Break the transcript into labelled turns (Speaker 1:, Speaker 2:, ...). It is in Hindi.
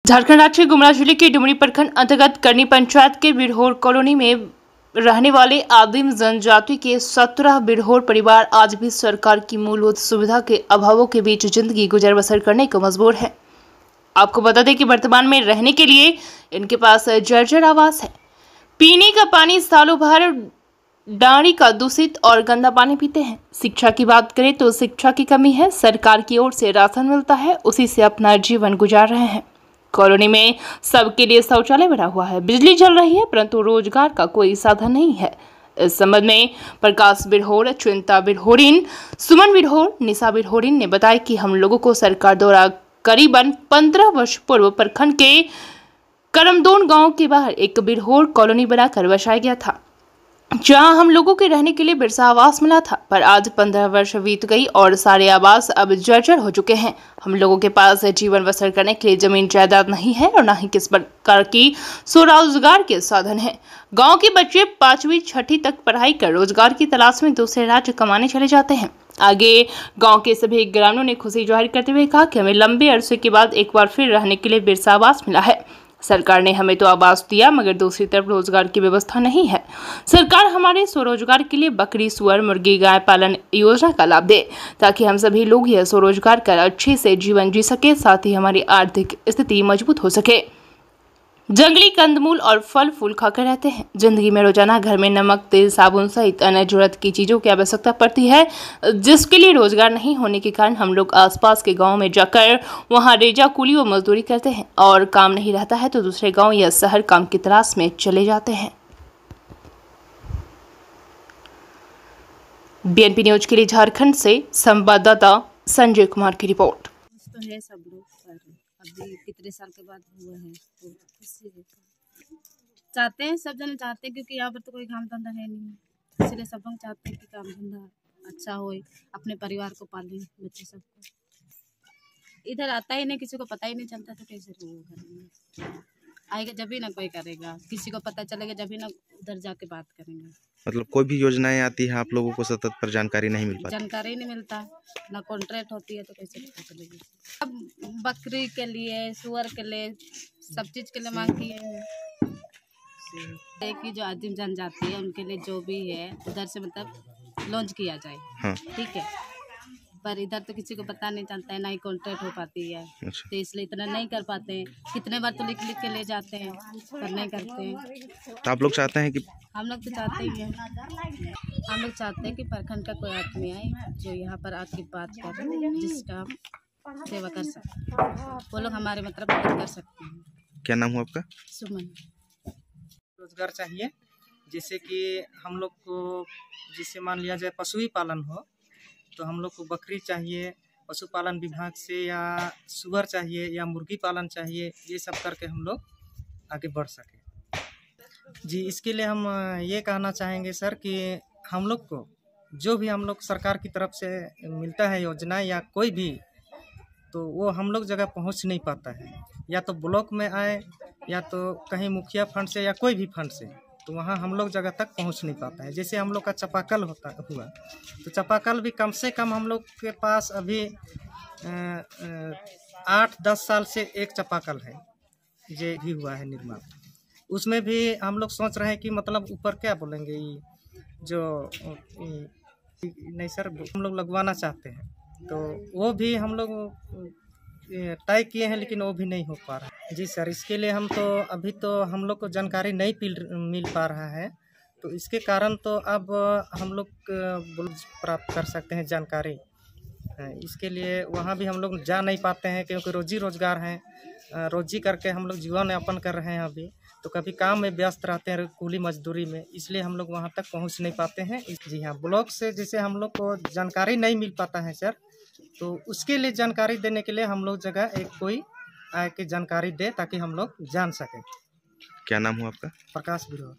Speaker 1: झारखंड राज्य गुमला जिले के डुमरी प्रखंड अंतर्गत करनी पंचायत के बिरहोर कॉलोनी में रहने वाले आदिम जनजाति के 17 बिरहोर परिवार आज भी सरकार की मूलभूत सुविधा के अभावों के बीच जिंदगी गुजर बसर करने को मजबूर है। आपको बता दें कि वर्तमान में रहने के लिए इनके पास जर्जर आवास है। पीने का पानी सालों भर डांडी का दूषित और गंदा पानी पीते हैं। शिक्षा की बात करें तो शिक्षा की कमी है। सरकार की ओर से राशन मिलता है, उसी से अपना जीवन गुजार रहे हैं। कॉलोनी में सबके लिए शौचालय बना हुआ है, बिजली जल रही है, परंतु रोजगार का कोई साधन नहीं है। इस संबंध में प्रकाश बिरहोर, चिंता बिरहोरिन, सुमन बिरहोर, निशा बिरहोरिन ने बताया कि हम लोगों को सरकार द्वारा करीबन 15 वर्ष पूर्व प्रखंड के करमदोन गांव के बाहर एक बिरहोर कॉलोनी बनाकर बसाया गया था, जहां हम लोगों के रहने के लिए बिरसा आवास मिला था। पर आज 15 वर्ष बीत गई और सारे आवास अब जर्जर हो चुके हैं। हम लोगों के पास जीवन बसर करने के लिए जमीन जायदाद नहीं है और न ही किस प्रकार की स्वरोजगार के साधन है। गांव के बच्चे 5वीं 6ठी तक पढ़ाई कर रोजगार की तलाश में दूसरे राज्य कमाने चले जाते हैं। आगे गांव के सभी ग्रामीणों ने खुशी जाहिर करते हुए कहा कि हमें लंबे अरसे के बाद एक बार फिर रहने के लिए बिरसा आवास मिला है। सरकार ने हमें तो आवास दिया, मगर दूसरी तरफ रोजगार की व्यवस्था नहीं है। सरकार हमारे स्वरोजगार के लिए बकरी, सुअर, मुर्गी, गाय पालन योजना का लाभ दे, ताकि हम सभी लोग यह स्वरोजगार कर अच्छे से जीवन जी सके, साथ ही हमारी आर्थिक स्थिति मजबूत हो सके। जंगली कंदमूल और फल फूल खाकर रहते हैं। जिंदगी में रोजाना घर में नमक, तेल, साबुन सहित अन्य जरूरत की चीजों की आवश्यकता पड़ती है, जिसके लिए रोजगार नहीं होने के कारण हम लोग आसपास के गांव में जाकर वहां रेजा कूली व मजदूरी करते हैं और काम नहीं रहता है तो दूसरे गांव या शहर काम की तलाश में चले जाते हैं। बीएनपी न्यूज के लिए झारखंड से संवाददाता संजय कुमार की रिपोर्ट।
Speaker 2: तो है सब लोग, पर अभी कितने साल के बाद हुआ है तो चाहते हैं, सब जने चाहते हैं, क्योंकि यहाँ पर तो कोई काम धंधा है नहीं, इसलिए सब लोग चाहते हैं कि काम धंधा अच्छा हो, अपने परिवार को पालें, बच्चे सबको। इधर आता ही नहीं, किसी को पता ही नहीं चलता, तो कैसे लोग करेंगे? आएगा जब भी ना कोई करेगा, किसी को पता चलेगा जब भी ना उधर जाके बात करेंगे।
Speaker 3: मतलब कोई भी योजनाएं आती है, आप लोगों को सतत पर जानकारी नहीं मिल पाती?
Speaker 2: जानकारी नहीं मिलता, ना कॉन्ट्रैक्ट होती है, तो कैसे पता चलेगी? अब बकरी के लिए, सुअर के लिए, सब चीज़ के लिए मांग किए हैं कि जो आदिम जनजाति है उनके लिए जो भी है उधर से मतलब लॉन्च किया जाए।
Speaker 3: हाँ।
Speaker 2: ठीक है, पर इधर तो किसी को पता नहीं चलता है, ना ही कॉन्ट्रैक्ट हो पाती है।
Speaker 3: अच्छा।
Speaker 2: तो इसलिए इतना नहीं कर पाते हैं। कितने बार तो लिख लिख के ले जाते हैं, पर नहीं करते हैं।
Speaker 3: तो आप लोग चाहते हैं कि
Speaker 2: हम लोग तो चाहते ही हैं, हम लोग चाहते हैं कि प्रखंड का कोई आदमी आए जो यहाँ पर आके बात करे, जिसका हम सेवा कर सकते, वो लोग हमारे मतलब मदद कर सकते हैं।
Speaker 3: क्या नाम हुआ आपका?
Speaker 2: सुमन।
Speaker 4: रोजगार चाहिए, जैसे कि हम लोग को, जिससे मान लिया जाए पशु पालन हो, तो हम लोग को बकरी चाहिए, पशुपालन विभाग से, या सुअर चाहिए, या मुर्गी पालन चाहिए। ये सब करके हम लोग आगे बढ़ सके जी। इसके लिए हम ये कहना चाहेंगे सर कि हम लोग को जो भी हम लोग सरकार की तरफ से मिलता है योजना या कोई भी, तो वो हम लोग जगह पहुंच नहीं पाता है। या तो ब्लॉक में आए, या तो कहीं मुखिया फंड से, या कोई भी फंड से, तो वहाँ हम लोग जगह तक पहुँच नहीं पाता है। जैसे हम लोग का चापाकल हुआ, तो चापाकल भी कम से कम हम लोग के पास अभी 8-10 साल से एक चापाकल है, ये भी हुआ है निर्माण। उसमें भी हम लोग सोच रहे हैं कि मतलब ऊपर क्या बोलेंगे, ये जो नहीं सर, हम लोग लगवाना चाहते हैं, तो वो भी हम लोग तय किए हैं, लेकिन वो भी नहीं हो पा रहा है जी सर। इसके लिए हम तो अभी तो हम लोग को जानकारी नहीं मिल पा रहा है, तो इसके कारण तो अब हम लोग प्राप्त कर सकते हैं जानकारी। इसके लिए वहाँ भी हम लोग जा नहीं पाते हैं, क्योंकि रोजी रोजगार है, रोजी करके हम लोग जीवन यापन कर रहे हैं अभी, तो कभी काम में व्यस्त रहते हैं, कूली मजदूरी में, इसलिए हम लोग वहाँ तक पहुँच नहीं पाते हैं जी हाँ। ब्लॉक से जैसे हम लोग को जानकारी नहीं मिल पाता है सर, तो उसके लिए जानकारी देने के लिए हम लोग जगह एक कोई आके जानकारी दे, ताकि हम लोग जान सकें।
Speaker 3: क्या नाम हुआ आपका?
Speaker 4: प्रकाश बिरहोर।